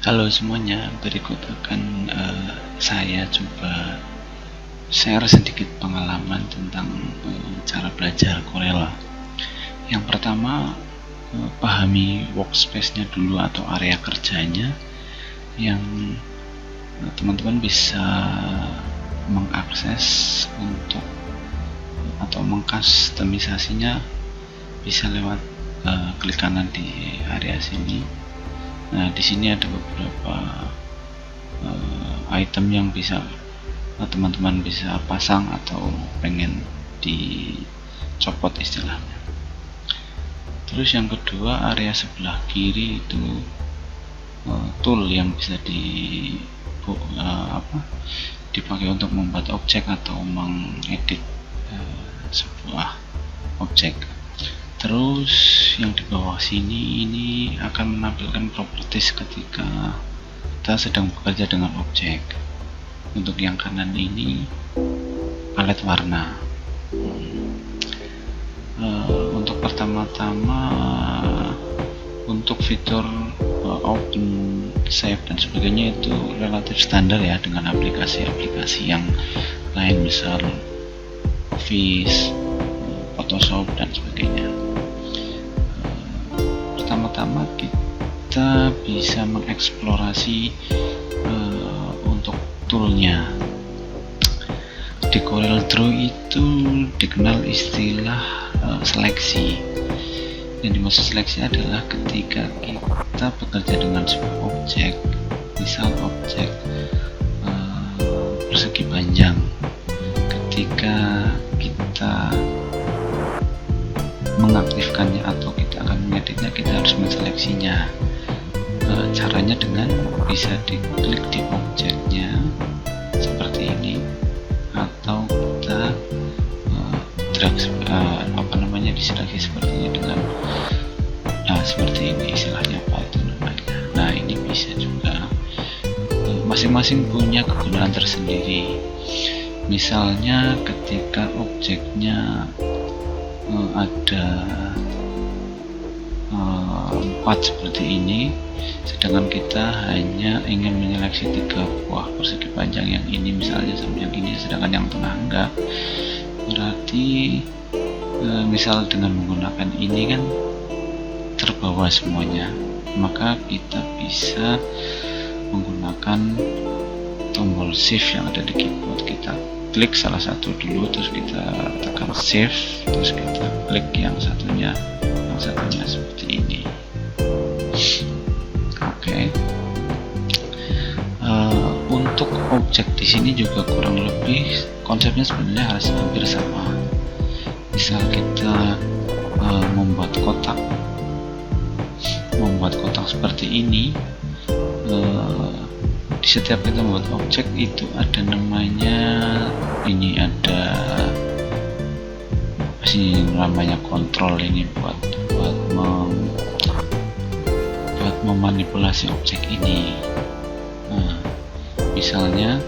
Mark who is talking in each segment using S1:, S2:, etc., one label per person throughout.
S1: Halo semuanya, berikut akan saya coba share sedikit pengalaman tentang cara belajar Corel. Yang pertama, pahami workspace-nya dulu atau area kerjanya yang teman-teman bisa mengakses untuk atau mengkustomisasinya bisa lewat klik kanan di area sini. Nah, di sini ada beberapa item yang bisa teman-teman bisa pasang atau pengen dicopot istilahnya. Terus yang kedua, area sebelah kiri itu tool yang bisa dipakai untuk membuat objek atau mengedit sebuah objek. Terus yang di bawah sini ini akan menampilkan properties ketika kita sedang bekerja dengan objek. Untuk yang kanan ini palet warna. Untuk pertama-tama untuk fitur open, save dan sebagainya itu relatif standar ya dengan aplikasi-aplikasi yang lain, misal Office, Photoshop dan sebagainya. Pertama-tama kita bisa mengeksplorasi untuk toolnya. Di Corel Draw itu dikenal istilah seleksi. Yang dimaksud seleksi adalah ketika kita bekerja dengan sebuah objek, misal objek persegi panjang. Ketika kita mengaktifkannya atau kita akan mengeditnya, kita harus menseleksinya. Caranya dengan bisa diklik di objeknya seperti ini, atau kita drag diseleksi seperti ini dengan seperti ini, istilahnya apa itu namanya. Nah, ini bisa juga masing-masing punya kegunaan tersendiri. Misalnya ketika objeknya ada 4 seperti ini, sedangkan kita hanya ingin menyeleksi 3 buah persegi panjang, yang ini misalnya sama yang ini, sedangkan yang tengah enggak, berarti misal dengan menggunakan ini kan terbawa semuanya, maka kita bisa menggunakan tombol shift yang ada di keyboard. Kita klik salah satu dulu, terus kita tekan shift, terus kita klik yang satunya seperti ini. Oke. Untuk objek di sini juga kurang lebih konsepnya sebenarnya harus hampir sama. Misal kita membuat kotak seperti ini, di setiap kita membuat objek itu ada namanya, ini ada namanya kontrol, ini buat memanipulasi objek ini. Nah, misalnya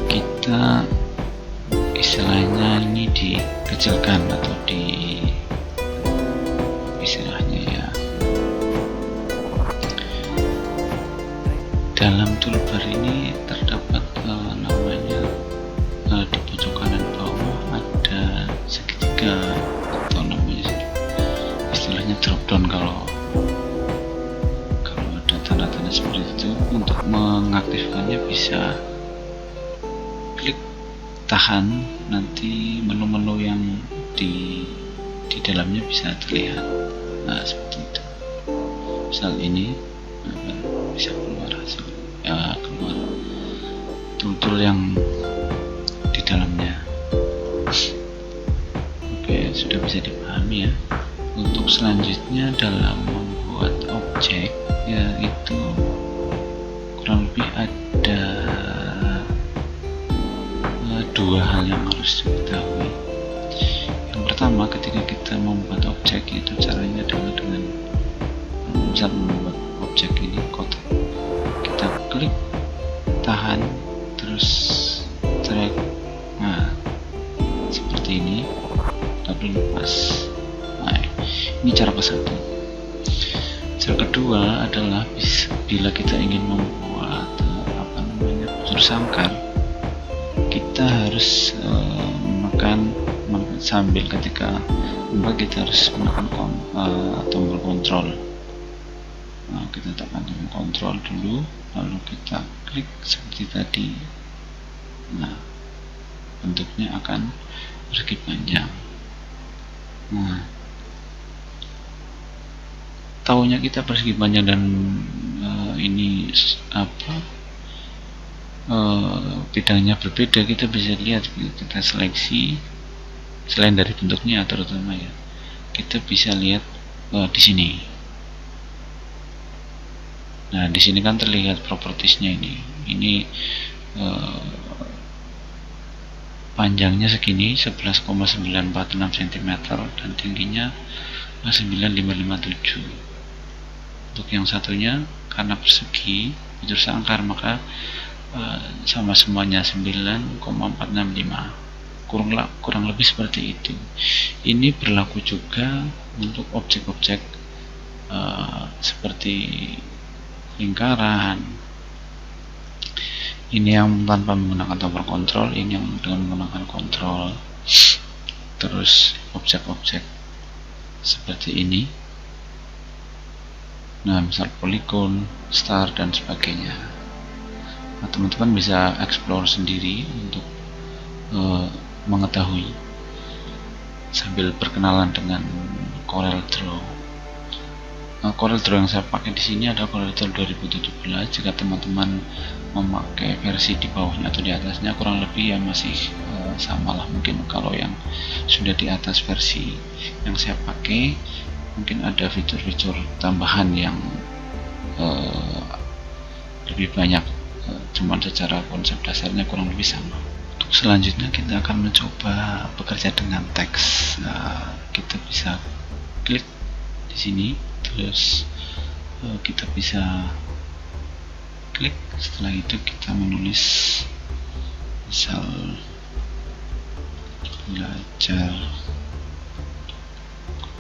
S1: kita istilahnya ini dikecilkan atau istilahnya ya, dalam toolbar ini terdapat namanya di pojok kanan bawah ada segitiga atau namanya istilahnya drop down. Kalau ada tanda-tanda seperti itu, untuk mengaktifkannya bisa klik tahan, nanti menu-menu yang di dalamnya bisa terlihat. Nah, seperti itu. Misal ini bisa keluar hasil keluar tool-tool yang di dalamnya. Oke, sudah bisa dipahami ya. Untuk selanjutnya dalam membuat objek, yaitu kurang lebih ada 2 hal yang harus diketahui. Yang pertama, ketika kita membuat objek, itu caranya adalah dengan misal membuat objek ini kotak, kita klik tahan, terus drag, nah seperti ini, lalu lepas. Nah, ini cara ke satu. Cara kedua adalah bila kita ingin membuat bujur sangkar, kita harus menekan sambil ketika membuat, kita harus menekan tombol kontrol. Nah, kita tekan tombol kontrol dulu, lalu kita klik seperti tadi. Nah, bentuknya akan persegi panjang. Nah, taunya kita persegi panjang dan ini bidangnya berbeda, kita bisa lihat, kita seleksi selain dari bentuknya terutama ya, kita bisa lihat di sini. Nah, di sini kan terlihat propertiesnya ini panjangnya segini 11,946 cm dan tingginya 9557. Untuk yang satunya karena persegi bujur sangkar maka sama semuanya 9,465, kurang lebih seperti itu. Ini berlaku juga untuk objek-objek seperti lingkaran. Ini yang tanpa menggunakan tombol kontrol, ini yang dengan menggunakan kontrol. Terus objek-objek seperti ini, nah misal poligon, star dan sebagainya. Nah, teman-teman bisa explore sendiri untuk mengetahui sambil berkenalan dengan CorelDRAW. CorelDRAW yang saya pakai di sini adalah CorelDRAW 2017. Jika teman-teman memakai versi di bawahnya atau di atasnya, kurang lebih ya masih sama lah. Mungkin kalau yang sudah di atas versi yang saya pakai, mungkin ada fitur-fitur tambahan yang lebih banyak. Cuman secara konsep dasarnya kurang lebih sama. Untuk selanjutnya kita akan mencoba bekerja dengan teks. Kita bisa klik di sini, terus kita bisa klik. Setelah itu kita menulis misal belajar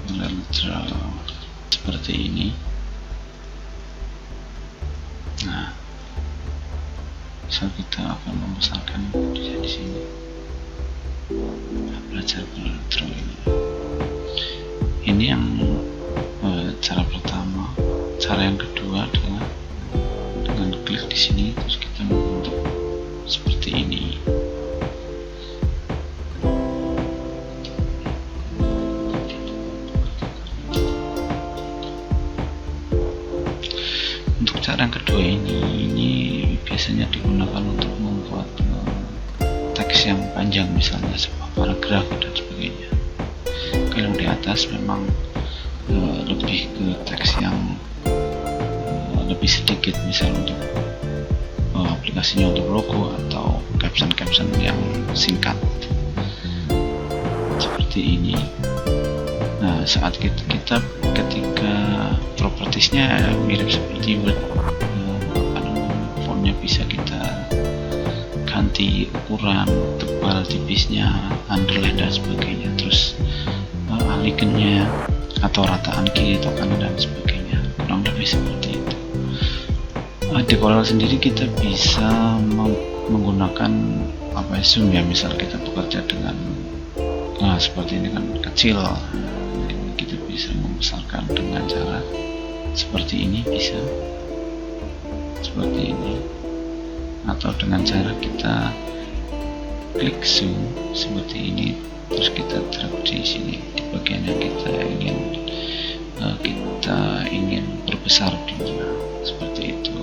S1: CorelDRAW seperti ini. Nah, misal kita akan membesarkan di sini belajar CorelDRAW ini yang cara pertama. Cara yang kedua adalah dengan klik di sini, terus kita membentuk seperti ini. Untuk cara yang kedua ini biasanya digunakan untuk membuat teks yang panjang, misalnya sebuah paragraf dan sebagainya. Kalau di atas memang lebih ke teks yang lebih sedikit, misal untuk aplikasinya untuk logo atau caption yang singkat seperti ini. Nah, saat kita ketika propertiesnya mirip seperti Word, fontnya bisa kita ganti ukuran, tebal, tipisnya, underline dan sebagainya, terus alignmentnya atau rataan kiri atau kanan dan sebagainya, kurang lebih seperti itu. Di Corel sendiri kita bisa menggunakan zoom ya, misal kita bekerja dengan seperti ini kan kecil, kita bisa membesarkan dengan cara seperti ini, bisa seperti ini, atau dengan cara kita klik zoom seperti ini, terus kita drag di sini di bagian yang kita ingin perbesar dulunya, seperti itu.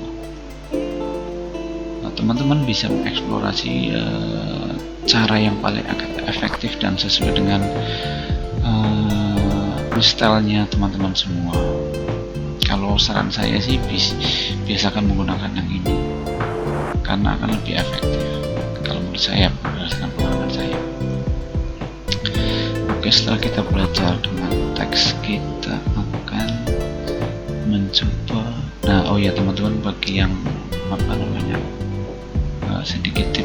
S1: Nah, teman-teman bisa mengeksplorasi cara yang paling efektif dan sesuai dengan stylenya teman-teman semua. Kalau saran saya sih biasakan menggunakan yang ini karena akan lebih efektif kalau menurut saya, berdasarkan pengalaman saya. Oke, setelah kita belajar dengan teks, kita akan mencoba. Nah, oh ya teman-teman, bagi yang sedikit tip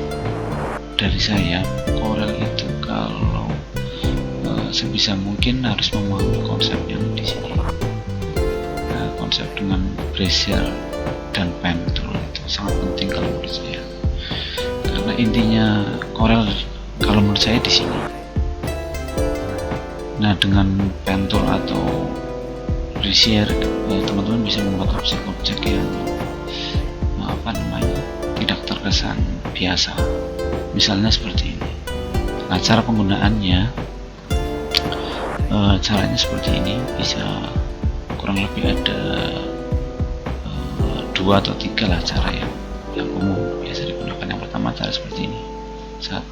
S1: dari saya, Corel itu kalau sebisa mungkin harus memahami konsep yang di sini. Konsep dengan brazier dan pen tool itu sangat penting kalau menurut saya, karena intinya Corel kalau menurut saya di sini. Nah, dengan pen tool atau Bezier, teman-teman bisa membuat objek-objek yang tidak terkesan biasa, misalnya seperti ini. Nah, cara penggunaannya caranya seperti ini, bisa kurang lebih ada 2 atau 3 lah cara yang umum biasa digunakan. Yang pertama cara seperti ini, misal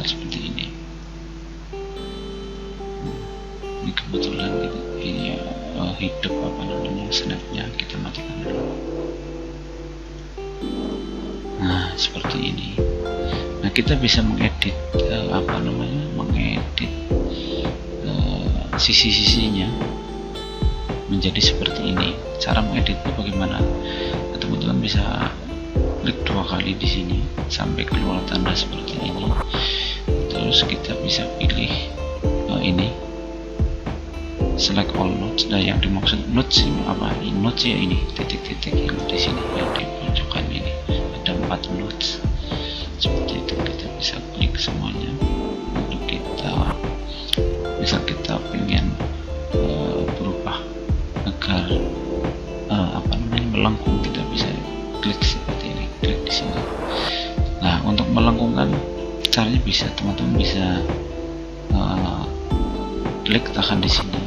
S1: seperti ini. Ini kebetulan ini hidup snapnya, kita matikan dulu. Nah, seperti ini. Nah, kita bisa mengedit mengedit sisi-sisinya menjadi seperti ini. Cara mengeditnya bagaimana? Nah, teman-teman bisa klik 2 kali di sini sampai keluar tanda seperti ini. Terus kita bisa pilih ini, select all nodes. Nah, yang dimaksud nodes apa? Nodes ya ini titik-titik yang di sini yang di pojokan ini, ada 4 nodes seperti itu. Kita bisa klik semuanya. Lalu kita pengen berubah agar melengkung, kita bisa klik seperti ini, klik di sini. Nah, untuk melengkungkan caranya bisa teman-teman bisa klik tekan di sini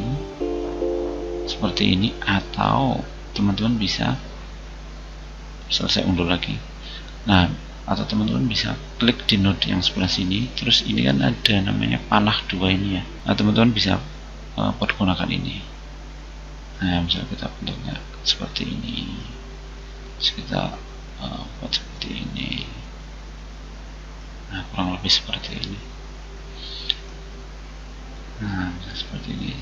S1: seperti ini, atau teman-teman bisa selesai undur lagi. Nah, atau teman-teman bisa klik di node yang sebelah sini, terus ini kan ada namanya panah 2 ini ya. Nah, teman-teman bisa pergunakan ini. Nah, misalnya kita bentuknya seperti ini, terus kita buat seperti ini. Nah, kurang lebih seperti ini. Nah, seperti ini.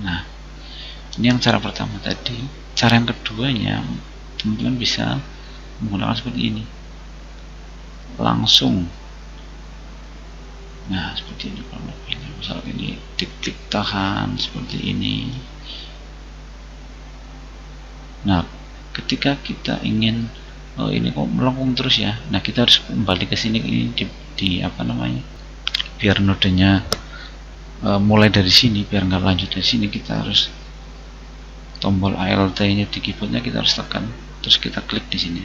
S1: Nah, ini yang cara pertama tadi. Cara yang keduanya, teman-teman bisa menggunakan seperti ini, langsung. Nah, seperti ini kurang lebih. Misal ini tik-tik tahan seperti ini. Nah, ketika kita ingin ini kok melengkung terus ya, nah kita harus kembali ke sini, ini biar nodenya mulai dari sini, biar nggak lanjut dari sini, kita harus tombol Alt nya di keyboardnya kita harus tekan, terus kita klik di sini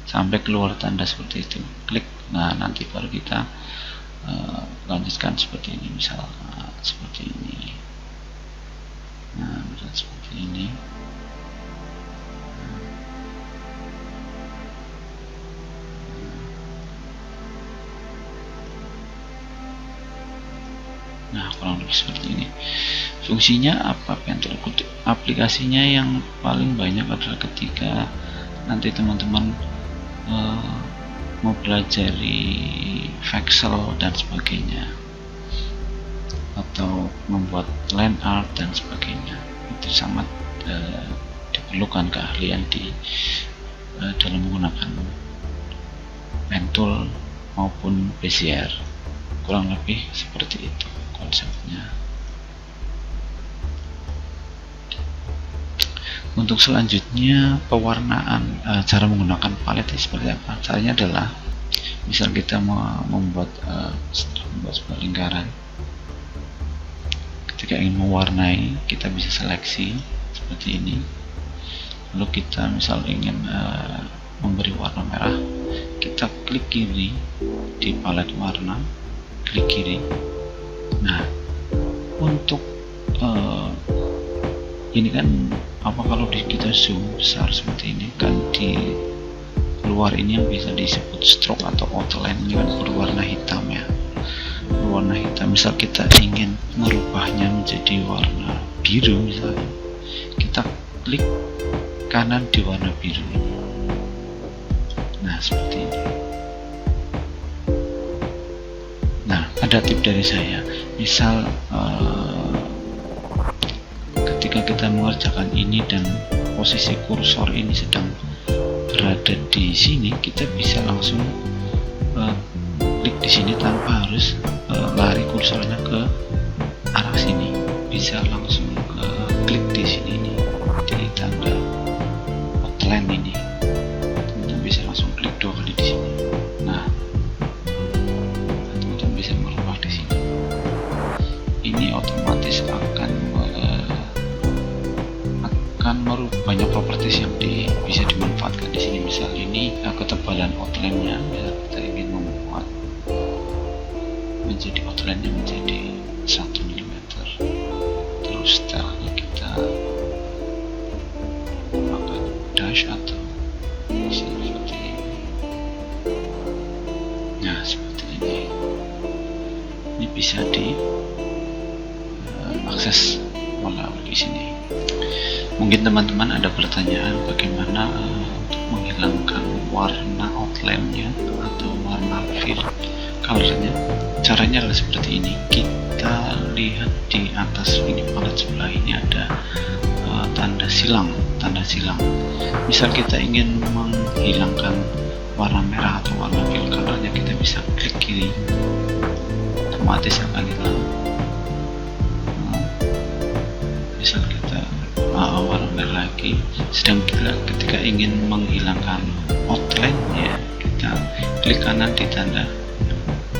S1: sampai keluar tanda seperti itu, klik. Nah, nanti baru kita lanjutkan seperti ini, misal seperti ini. Nah, misal seperti ini. Nah, kurang lebih seperti ini. Fungsinya apa? Aplikasinya yang paling banyak adalah ketika nanti teman-teman mau belajar Vexel dan sebagainya, atau membuat line art dan sebagainya. Itu sangat diperlukan keahlian dalam menggunakan pen tool maupun Bezier. Kurang lebih seperti itu konsepnya. Untuk selanjutnya pewarnaan, cara menggunakan palet seperti apa? Caranya adalah misal kita mau membuat sebuah lingkaran, ketika ingin mewarnai kita bisa seleksi seperti ini, lalu kita misal ingin memberi warna merah, kita klik kiri di palet warna, klik kiri. Nah, untuk ini kan kalau kita zoom besar seperti ini kan, di luar ini yang bisa disebut stroke atau outline, ini kan berwarna hitam ya, berwarna hitam. Misal kita ingin merubahnya menjadi warna biru misalnya, kita klik kanan di warna biru ini. Nah, seperti ini. Nah, ada tip dari saya, misal ketika kita mengerjakan ini dan posisi kursor ini sedang berada di sini, kita bisa langsung klik di sini tanpa harus lari kursornya ke arah sini, bisa langsung klik di sini nih, di akan banyak properties yang bisa dimanfaatkan di sini. Misal ini ketebalan outline-nya, misal kita ingin membuat menjadi outline-nya menjadi 1 mm, terus stylenya kita akan dash atau seperti ini. Nah, seperti ini bisa diakses melalui sini. Mungkin teman-teman ada pertanyaan bagaimana untuk menghilangkan warna outline-nya atau warna fill color-nya. Caranya adalah seperti ini. Kita lihat di atas ini palet sebelah ini ada tanda silang. Misal kita ingin menghilangkan warna merah atau warna fill color-nya, kita bisa klik kiri, otomatis akan hilang. Misal kita warna merah lagi. Sedang ketika ingin menghilangkan outline ya, kita klik kanan di tanda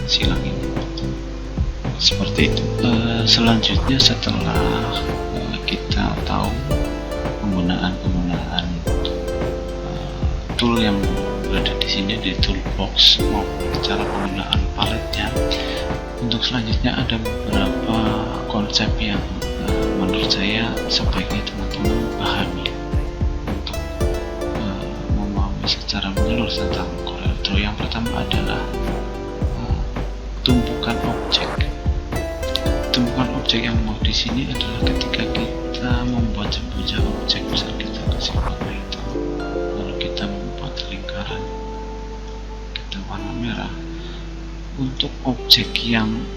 S1: silang ini. Seperti itu. Selanjutnya setelah kita tahu penggunaan tool yang berada di sini di toolbox maupun cara penggunaan paletnya, untuk selanjutnya ada beberapa konsep yang menurut saya sebaiknya teman-teman pahami untuk memahami secara menyeluruh tentang CorelDRAW. Yang pertama adalah tumpukan objek yang mau di sini adalah ketika kita membuat sebuah objek, misal kita kasih warna hitam, lalu kita membuat lingkaran, kita warna merah. Untuk objek yang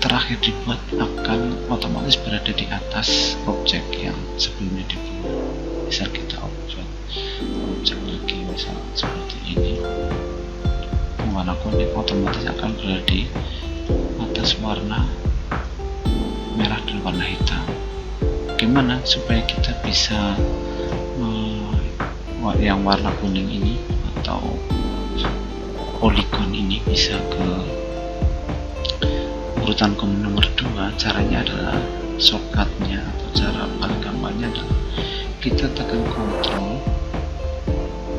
S1: terakhir dibuat akan otomatis berada di atas objek yang sebelumnya dibuat. Misal kita objek lagi, misal seperti ini, warna kuning otomatis akan berada di atas warna merah dan warna hitam. Gimana supaya kita bisa yang warna kuning ini atau polygon ini bisa ke urutan nomor 2? Caranya adalah shortcutnya atau cara paling gampangnya adalah kita tekan Ctrl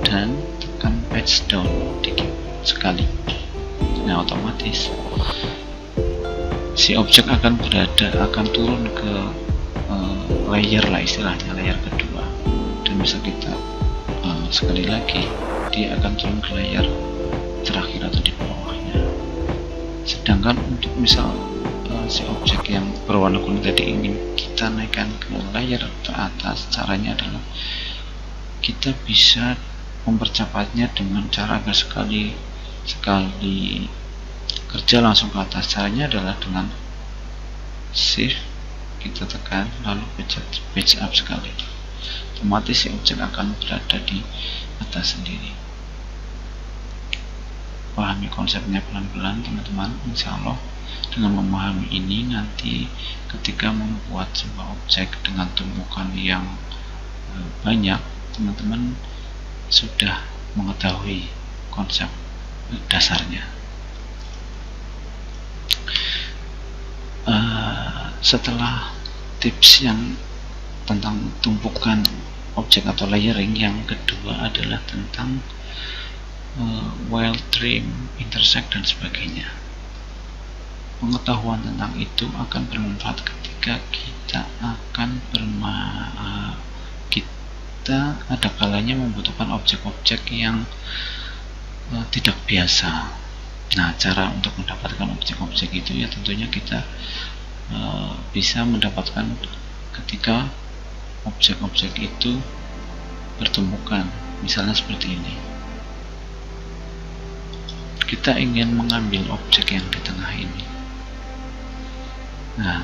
S1: dan tekan page down dikit sekali. Nah, otomatis si objek akan turun ke layer lah istilahnya, layer kedua, dan bisa kita sekali lagi dia akan turun ke layer terakhir atau di bawahnya. Sedangkan untuk misal si objek yang berwarna kuning tadi ingin kita naikkan ke layer ke atas, caranya adalah kita bisa mempercepatnya dengan cara agar sekali kerja langsung ke atas. Caranya adalah dengan shift kita tekan lalu page up sekali, otomatis si objek akan berada di atas sendiri. Pahami konsepnya pelan-pelan teman-teman. Insya Allah dengan memahami ini, nanti ketika membuat sebuah objek dengan tumpukan yang banyak, teman-teman sudah mengetahui konsep dasarnya. Setelah tips yang tentang tumpukan objek atau layering, yang kedua adalah tentang weld, trim, intersect dan sebagainya. Pengetahuan tentang itu akan bermanfaat ketika kita akan kita ada kalanya membutuhkan objek-objek yang tidak biasa. Nah, cara untuk mendapatkan objek-objek itu ya tentunya kita bisa mendapatkan ketika objek-objek itu bertumbukan. Misalnya seperti ini, kita ingin mengambil objek yang di tengah ini. Nah,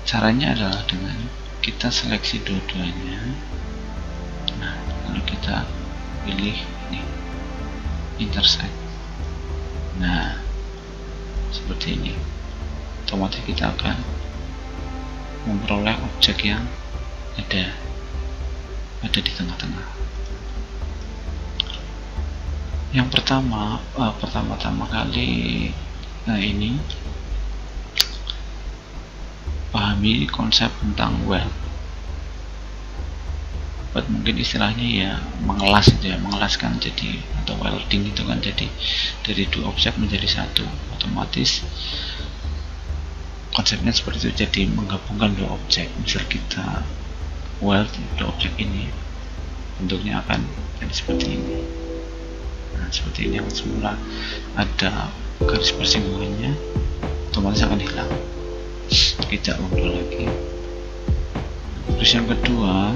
S1: caranya adalah dengan kita seleksi dua-duanya. Nah, lalu kita pilih ini, intersect. Nah, seperti ini, otomatis kita akan memperoleh objek yang ada di tengah-tengah. Yang pertama kali ini pahami konsep tentang weld. buat mungkin istilahnya ya mengelas itu ya, mengelaskan jadi, atau welding itu kan, jadi dari dua objek menjadi satu, otomatis konsepnya seperti itu. Jadi menggabungkan dua objek, misal kita weld dua objek ini, bentuknya akan jadi seperti ini. Nah, seperti ini, yang semula ada garis persinggungannya otomatis akan hilang, kita unduh lagi. Terus yang kedua,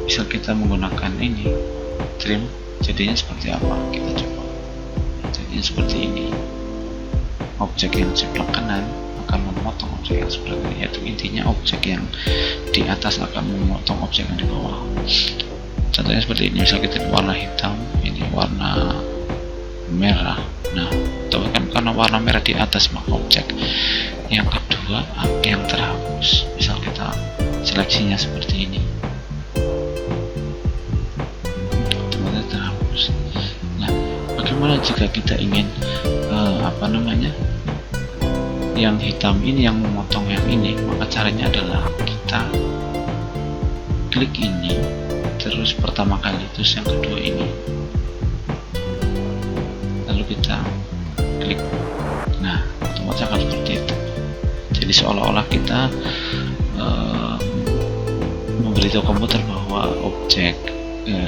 S1: bisa kita menggunakan ini trim, jadinya seperti apa, kita coba. Jadinya seperti ini, objek yang sebelah kanan akan memotong objek yang sebelah kiri, yaitu intinya objek yang di atas akan memotong objek yang di bawah. Contohnya seperti ini, misal kita warna hitam, ini warna merah. Nah, tapi kan karena warna merah di atas, maka objek yang kedua yang terhapus. Misal kita seleksinya seperti ini, otomatis terhapus. Nah, bagaimana jika kita ingin yang hitam ini yang memotong yang ini? Maka caranya adalah kita klik ini, terus pertama kali, terus yang kedua ini, lalu kita klik. Nah, otomatis akan seperti itu. Jadi seolah-olah kita memberitahu komputer bahwa objek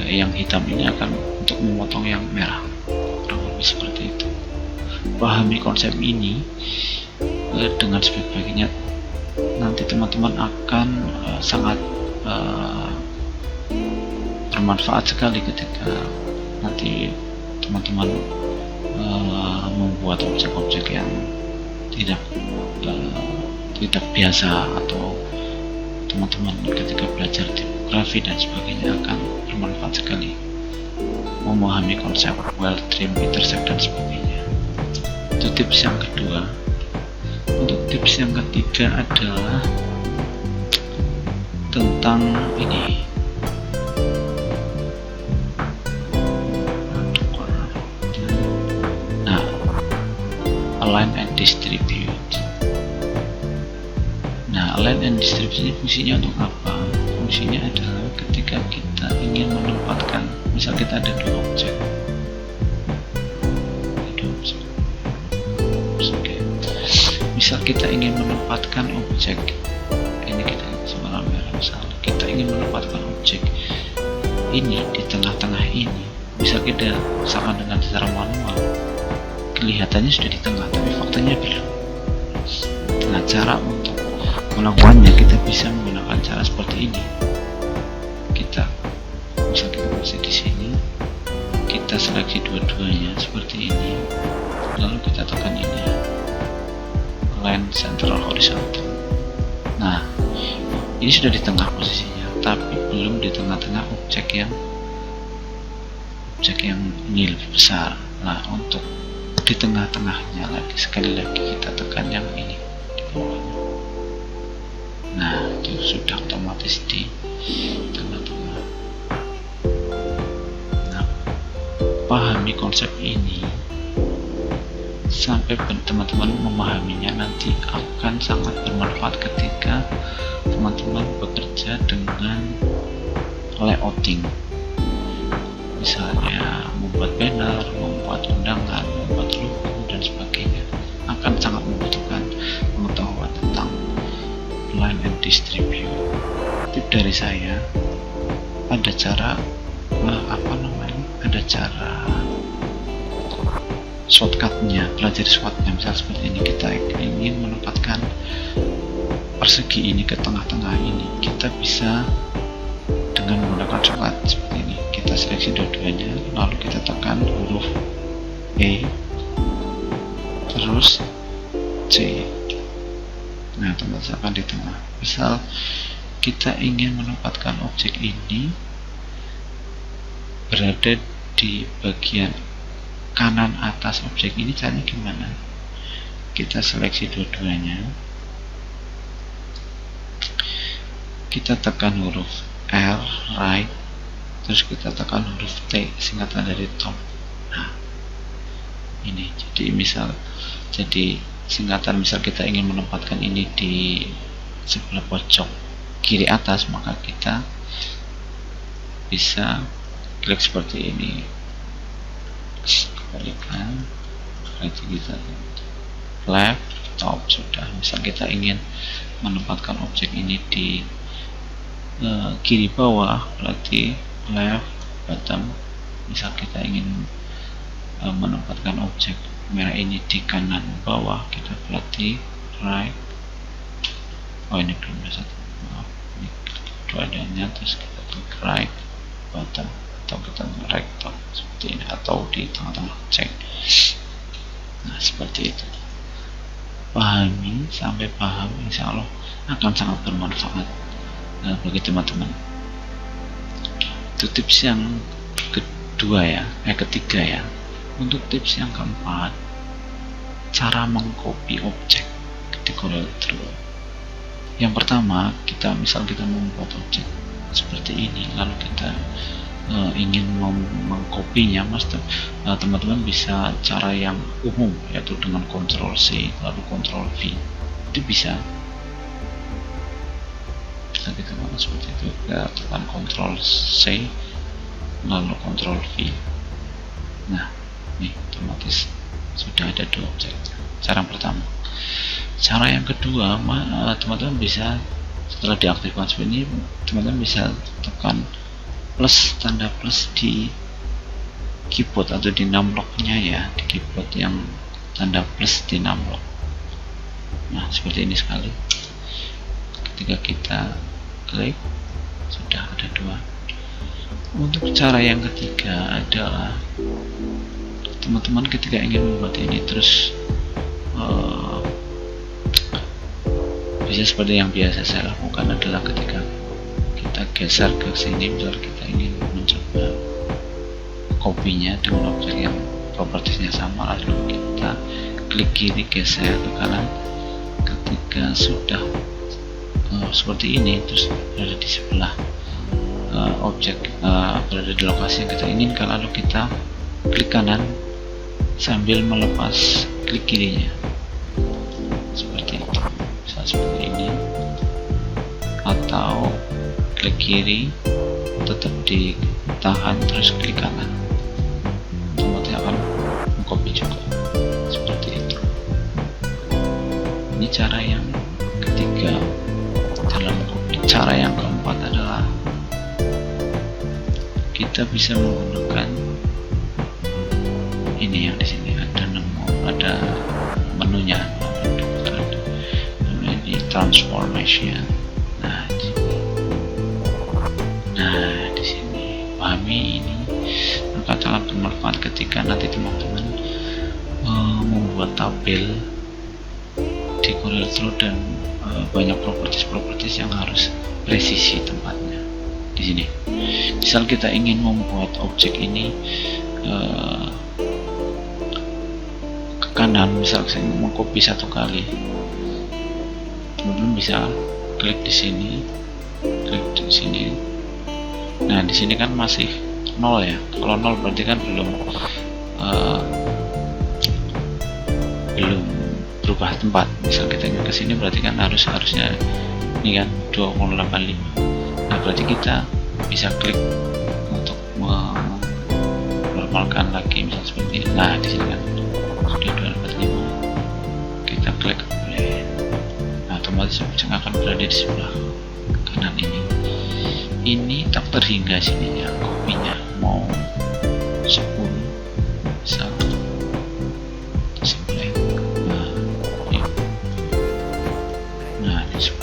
S1: yang hitam ini akan untuk memotong yang merah, kurang lebih seperti itu. Pahami konsep ini dengan sebaik-baiknya, nanti teman-teman akan sangat bermanfaat sekali ketika nanti teman-teman membuat objek-objek yang tidak biasa, atau teman-teman ketika belajar tipografi dan sebagainya akan bermanfaat sekali memahami konsep weld, trim, intersect dan sebagainya. Itu tips yang kedua. Untuk tips yang ketiga adalah tentang ini, nah, align and distribute. Nah, align and distribute ini fungsinya untuk apa? Fungsinya adalah ketika kita ingin menempatkan, misal kita ada dua objek, misal kita ingin menempatkan objek ini, kita warna merah, misal kita ingin menempatkan objek ini di tengah-tengah ini, misal kita sama dengan secara manual, kelihatannya sudah di tengah tapi faktanya belum. Nah, cara untuk melakukannya kita bisa menggunakan cara seperti ini. Kita bisa di sini, kita seleksi dua-duanya seperti ini, lalu kita tekan ini, line central horizontal. Nah, ini sudah di tengah posisinya, tapi belum di tengah-tengah objek yang ini lebih besar. Nah, untuk di tengah-tengahnya lagi, sekali lagi kita tekan yang ini di bawahnya. Nah, itu sudah otomatis di tengah-tengah. Nah, pahami konsep ini sampai teman-teman memahaminya, nanti akan sangat bermanfaat ketika teman-teman bekerja dengan layouting, misalnya membuat banner, membuat undangan, membuat logo dan sebagainya. Akan sangat membutuhkan pengetahuan tentang align and distribute. Tip dari saya, ada cara ada cara shortcutnya, pelajari shortcutnya. Misal seperti ini, kita ingin menempatkan persegi ini ke tengah-tengah ini, kita bisa dengan menggunakan shortcut seperti ini. Kita seleksi dua-duanya, lalu kita tekan huruf E, terus C. Nah, otomatis akan di tengah. Misal kita ingin menempatkan objek ini berada di bagian kanan atas objek ini, caranya gimana? Kita seleksi dua-duanya, kita tekan huruf R right, terus kita tekan huruf T, singkatan dari top. Nah, ini jadi singkatan, misal kita ingin menempatkan ini di sebelah pojok kiri atas, maka kita bisa klik seperti ini, kembalikan, berarti kita left top sudah. Misal kita ingin menempatkan objek ini di kiri bawah, berarti left bottom. Misal kita ingin menempatkan objek merah ini di kanan bawah, kita berarti right. Oh, ini belum ada satu, maaf, ini dua adanya, terus kita klik right bottom, atau kita right top seperti ini, atau di tengah-tengah cek. Nah, seperti itu. Pahami sampai paham, insya Allah akan sangat bermanfaat bagi teman-teman. Itu tips yang kedua ya, ketiga ya. Untuk tips yang keempat, cara mengcopy objek di CorelDRAW. Yang pertama, misal kita membuat objek seperti ini, lalu kita ingin mengkopinya, teman-teman bisa cara yang umum, yaitu dengan Ctrl C lalu Ctrl V. Itu bisa kita lakukan seperti itu, kita tekan Ctrl C lalu Ctrl V. Nah, ini otomatis sudah ada dua objek. Cara yang pertama. Cara yang kedua, teman-teman bisa setelah diaktifkan seperti ini, teman-teman bisa tekan plus, tanda plus di keyboard atau di numlocknya ya, di keyboard yang tanda plus di numlock. Nah, seperti ini sekali. Ketika kita klik, sudah ada dua. Untuk cara yang ketiga adalah teman-teman ketika ingin membuat ini terus bisa seperti yang biasa saya lakukan adalah ketika kita geser ke sini, misal kita ingin mencoba kopinya dengan objek yang propertiesnya sama, lalu kita klik kiri, geser ke kanan. Ketika sudah seperti ini, terus berada di sebelah objek, berada di lokasi yang kita inginkan, lalu kita klik kanan sambil melepas klik kirinya, seperti itu. Bisa seperti ini, atau klik kiri tetap ditahan terus klik kanan, otomatis akan mengcopy juga, seperti itu. Ini cara yang ketiga dalam mengcopy. Cara yang keempat adalah kita bisa menggunakan ini yang di sini ada menunya, ini transformation. Nah, di sini pahami ini akan sangat bermanfaat ketika nanti teman-teman membuat tabel di CorelDRAW dan banyak properties yang harus presisi tempatnya. Di sini, misal kita ingin membuat objek ini ke kanan, misal saya mengcopy satu kali, teman-teman bisa klik di sini, klik di sini. Nah, di sini kan masih 0 ya. Kalau 0 berarti kan belum berubah tempat. Misal kita ingin ke sini, berarti kan harusnya ini kan 2,85. Nah, berarti kita bisa klik untuk menormalkan lagi, misal seperti ini. Nah, di sini kan sudah 245. Kita klik play. Nah, otomatis objek akan berada di sebelah kanan ini. Ini tak terhingga sininya, kopinya mau 10 misal display. Nah, ini 10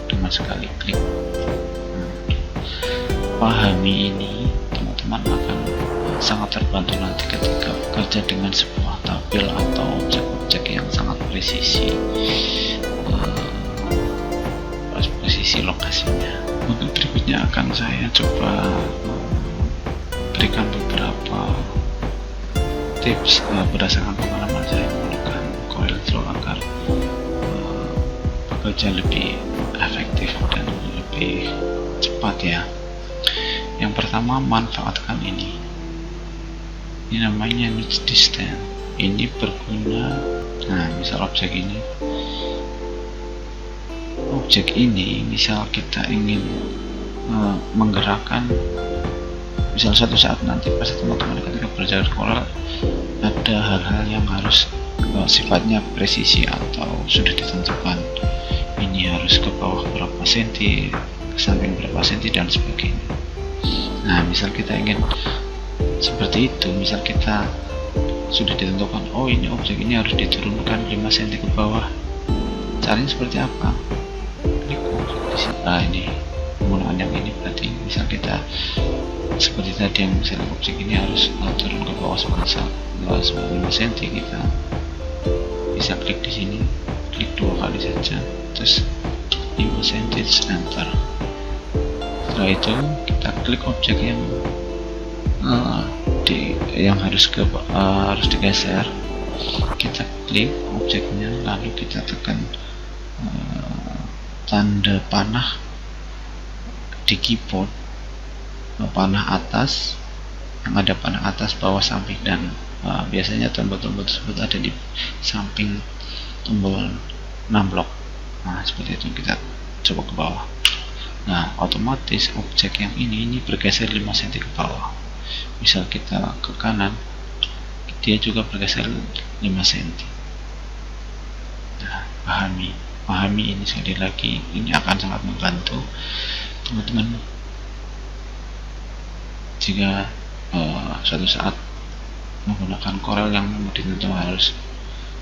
S1: cuma sekali klik. Pahami ini, teman-teman akan sangat terbantu nanti ketika bekerja dengan sebuah tabel atau objek-objek yang sangat presisi, presisi lokasinya. Untuk berikutnya akan saya coba berikan beberapa tips berdasarkan pengalaman saya menggunakan CorelDRAW agar bekerja lebih efektif dan lebih cepat ya. Yang pertama, manfaatkan ini namanya nudge distance. Ini berguna, nah misal objek ini misal kita ingin menggerakkan. Misal suatu saat nanti pas teman-teman ketika belajar Corel ada hal-hal yang harus sifatnya presisi atau sudah ditentukan, ini harus ke bawah berapa senti, ke samping berapa senti, dan sebagainya. Nah, misal kita ingin seperti itu, misal kita sudah ditentukan, oh ini objek ini harus diturunkan 5 cm ke bawah, caranya seperti apa? Klik objek di sini. Nah, ini penggunaan yang ini berarti misal kita seperti tadi yang misalnya objek ini harus turun ke bawah sebesar 5 cm, kita bisa klik di sini, klik 2 kali saja, terus 5 cm, terus enter. Setelah itu kita klik objek yang harus digeser, kita klik objeknya, lalu kita tekan tanda panah di keyboard, panah atas, yang ada panah atas, bawah, samping, dan biasanya tombol-tombol tersebut ada di samping tombol numlock. Nah, seperti itu, kita coba ke bawah. Nah, otomatis objek yang ini bergeser 5 cm ke bawah. Misal kita ke kanan, dia juga bergeser 5 cm. Nah, pahami ini sekali lagi, ini akan sangat membantu teman-teman jika suatu saat menggunakan Corel yang ditentu harus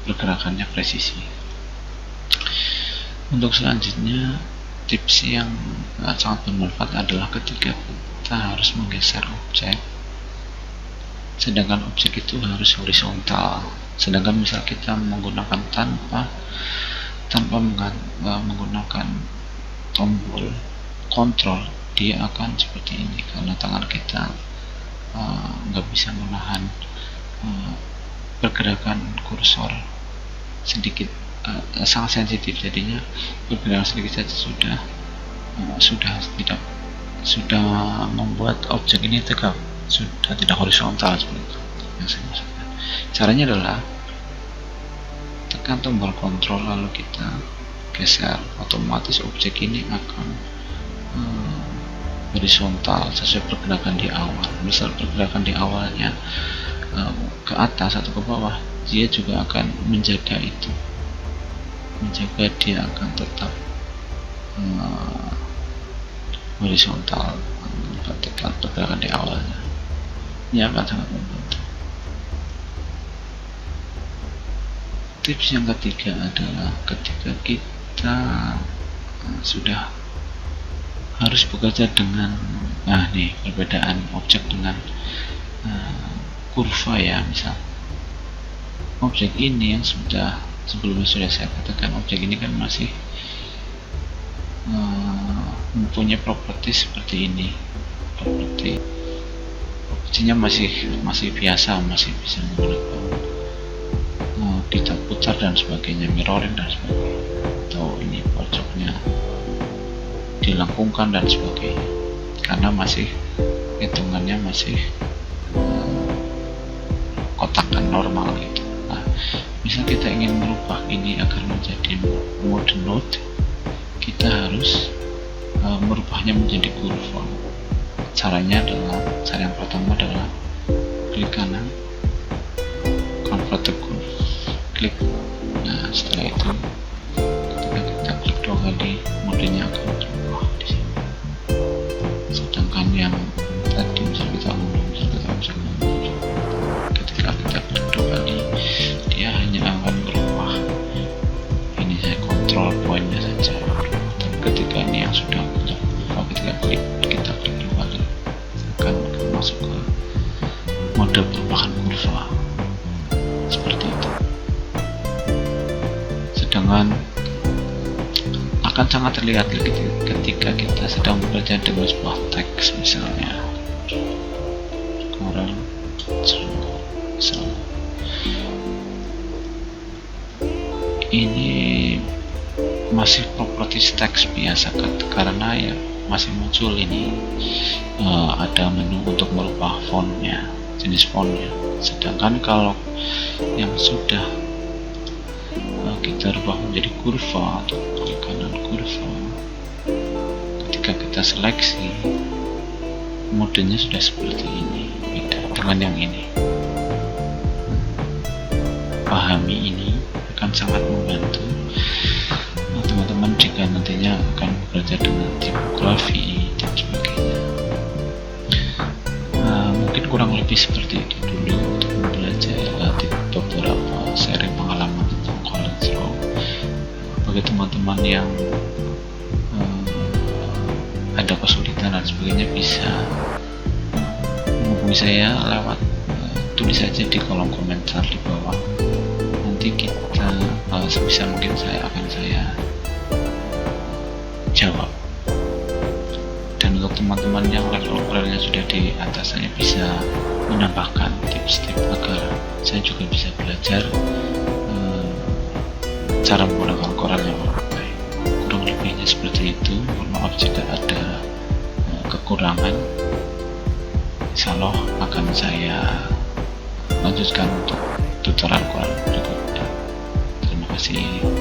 S1: pergerakannya presisi. Untuk selanjutnya, tips yang sangat bermanfaat adalah ketika kita harus menggeser objek, sedangkan objek itu harus horizontal. Sedangkan misal kita menggunakan tanpa menggunakan tombol kontrol, dia akan seperti ini karena tangan kita nggak bisa menahan pergerakan kursor sedikit, sangat sensitif, jadinya pergerakan sedikit saja sudah membuat objek ini tegak, sudah tidak horizontal, seperti itu yang saya maksudkan. Caranya adalah tekan tombol kontrol lalu kita geser, otomatis objek ini akan horizontal sesuai pergerakan di awal. Misal pergerakan di awalnya ke atas atau ke bawah, dia juga akan menjaga itu, menjaga dia akan tetap horizontal ketika pergerakan di awalnya. Ini akan sangat membantu. Tips yang ketiga adalah ketika kita sudah harus bekerja dengan perbedaan objek dengan kurva ya. Misal objek ini yang sebelumnya sudah saya katakan, objek ini kan masih mempunyai properti seperti ini, propertinya masih biasa, masih bisa menggunakan kita putar dan sebagainya, mirroring dan sebagainya, atau ini pojoknya dilengkungkan dan sebagainya, karena masih hitungannya masih kotakan normal gitu. Nah, misal kita ingin merubah ini agar menjadi mode node, kita harus merubahnya menjadi kurva. Cara yang pertama adalah klik kanan, convert to curve, klik. Nah, setelah itu ketika kita klik 2 kali, modenya akan berubah di sini. Sedangkan yang tadi misal kita ketika kita klik 2 kali, dia hanya akan berubah. Ini saya kontrol poinnya saja. Dan ketika ini yang sudah kita berubah, ketika kita klik 2 kali, akan masuk ke mode perubahan kurva seperti itu. Sedangkan akan sangat terlihat ketika kita sedang bekerja dengan sebuah teks, misalnya Corel ini masih properties teks biasa karena ya masih muncul ini ada menu untuk merubah fontnya, jenis fontnya. Sedangkan kalau yang sudah kita rubah menjadi kurva atau klik kanan kurva, ketika kita kita seleksi, modenya sudah seperti ini, beda dengan yang ini. Pahami ini akan sangat membantu teman-teman jika nantinya akan bekerja dengan tipografi dan sebagainya. Mungkin kurang lebih seperti itu dulu untuk belajar beberapa seri pengalaman tentang CorelDRAW. Bagi teman-teman yang ada kesulitan dan sebagainya, bisa menghubungi saya lewat tulis saja di kolom komentar di bawah. Nanti kita sebisa mungkin akan saya jawab. Dan untuk teman-teman yang level Corelnya sudah di atas, saya bisa menambahkan tips-tips agar saya juga bisa belajar cara menggunakan Corel yang lebih baik. Kurang lebihnya seperti itu. Mohon maaf jika ada kekurangan. Insya Allah akan saya lanjutkan untuk tutorial Corel berikutnya. Terima kasih.